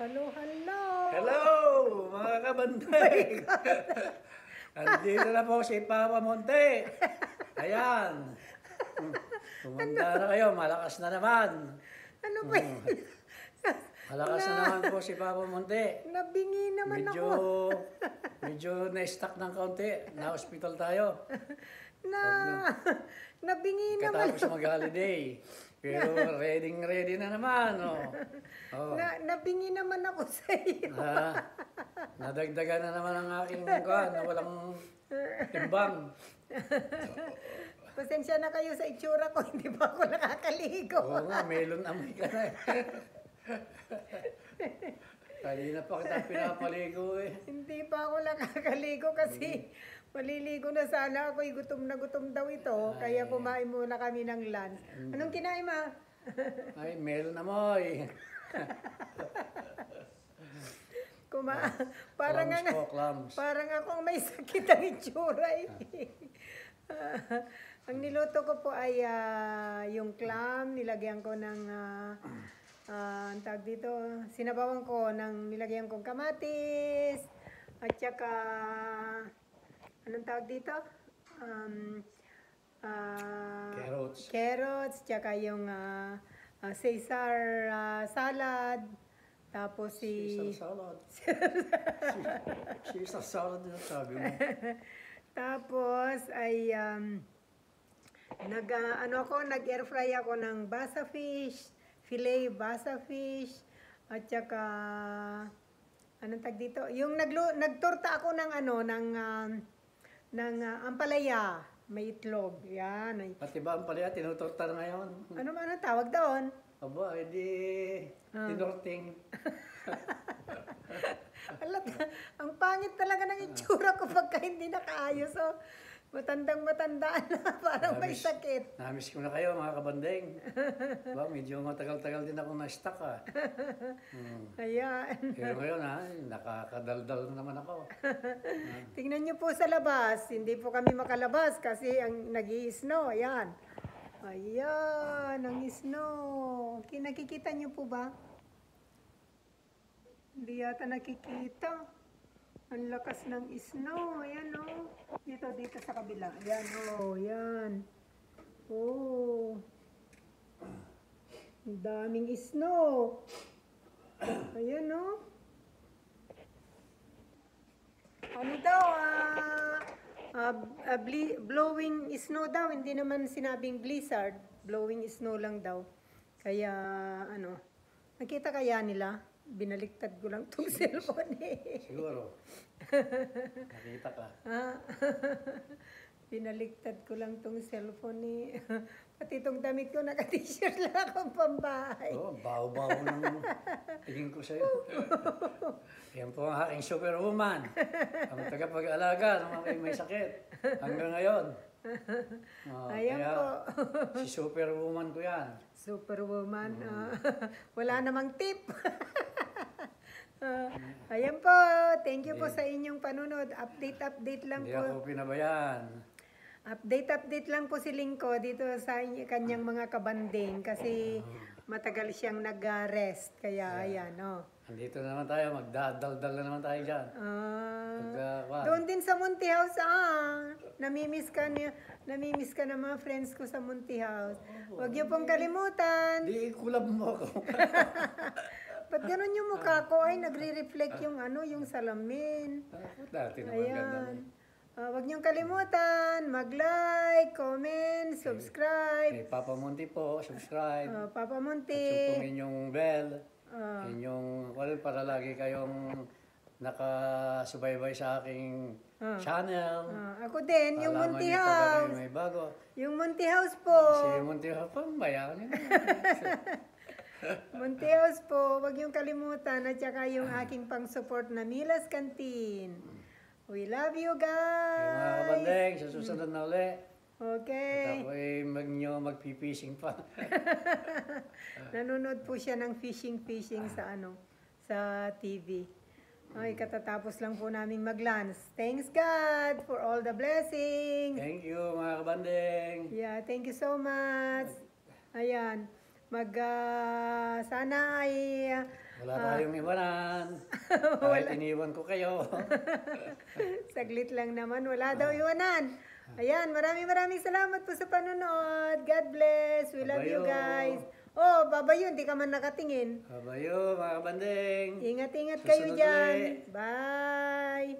Hello, hello! Hello, mga kabantay! Andito na po si Papa Monte. Ayan. Tumanda na kayo, malakas na naman. Ano ba yun? Malakas na naman po si Papa Monte. Nabingi naman Medyo, ako. medyo na-stuck ng kaunti. Na-hospital tayo. Nabingi naman. Katapos mag-holiday. Pero ready na naman. Oh. Nabingi naman ako sa iyo. Nadagdagan na naman ang aking kuhan na walang timbang. Pasensya na kayo sa itsura ko, hindi pa ako nakakaligo. Oo nga, melon amoy ka na eh. Kanina pa kita pinapaligo eh. Hindi pa ako nakakaligo kasi maliligo na sana ako. Gutom na gutom daw ito. Kaya kumain muna kami ng lunch. Anong kinain mo? Ay, melon amoy. Clams. Parang akong may sakit ang itsura eh. Ang niluto ko po ay yung clam, nilagyan ko ng ang tawag dito, sinabawan ko ng nilagyan kong kamatis at saka anong tawag dito? Carrots, tsaka yung Caesar salad. Tapos Caesar salad na sabi mo. Tapos ay nag-air fry ako ng basa fish, filet basa fish, at saka anong tag dito? Yung nagtorta ako ng ampalaya, may itlog. Yan. Pati ba ampalaya tinutorta na ngayon? Ano tawag doon? Aba, edi tinorting. Ang pangit talaga ng itsura ko pagka hindi nakaayos. So, matandang-matanda na, parang may sakit. Namiss ko na kayo, mga kabandeng. Ba, medyo matagal-tagal din ako na-stuck Ayan. Pero ngayon nakakadaldal naman ako. Tingnan niyo po sa labas. Hindi po kami makalabas kasi ang nag-i-snow. Ayan. Ayan, ang snow. Nakikita niyo po ba? Hindi yata nakikita. Ang lakas ng snow. Ayan o. Dito sa kabila. Ayan o. Ayan. Oh. Ang daming snow. Ayan o. Ano daw? Blowing snow daw. Hindi naman sinabing blizzard. Blowing snow lang daw. Kaya nakita kaya nila? Binaliktad ko lang itong cellphone eh. Siguro. Nakita ka. Binaliktad ko lang itong cellphone eh. Pati itong damit ko, naka-t-shirt lang akong pambahay. Oo, baho-baho ng tingin ko sa'yo. Yan po ang aking superwoman. Ang tagapag-alaga ng may sakit. Hanggang ngayon. Ayan kaya, po. Si superwoman ko yan. Superwoman. Wala namang tip. Ayan po. Thank you po sa inyong panunod. Update lang Hindi po. ako pinabayaan. Update lang po si Lingko dito sa kanyang mga kabanding kasi matagal siyang nag-rest. Kaya ayan, Andito na naman tayo, magdadaldal na naman tayo dyan. Doon din sa Munti House, namimiss ka na mga friends ko sa Munti House. Huwag niyo pong kalimutan. Di kulab mo ako. Ba't ganun yung mukha ko? Ay, nagre-reflect yung yung salamin. Dati naman ganda. Huwag niyong kalimutan, mag-like, comment, subscribe. Kay Papa Monte po, subscribe. Papa Monte. At yung inyong bell, inyong para lagi kayong nakasubaybay sa aking channel. Ako din, yung Munti House. May bago. Yung Munti House po. Si Monte House, pambayaan nyo. Munti House po, huwag niyong kalimutan. At saka yung aking pang-support na Mila's Canteen. We love you guys! Mga kabandeng, sa susunod na uli. Okay. At ako'y magpipishing pa. Nanonood po siya ng fishing sa TV. Okay, katatapos lang po namin mag-lunch. Thanks God for all the blessings. Thank you mga kabandeng. Yeah, thank you so much. Ayan. Sana ay Wala tayong iwanan. Kahit iniwan ko kayo. Saglit lang naman, wala daw iwanan. Ayan, maraming salamat po sa panonood. God bless. We love you Babayo. guys. Oh, babayo, hindi ka man nakatingin. Kabayo, mga kabanding. Ingat-ingat kayo Susunod dyan. ulit. Bye.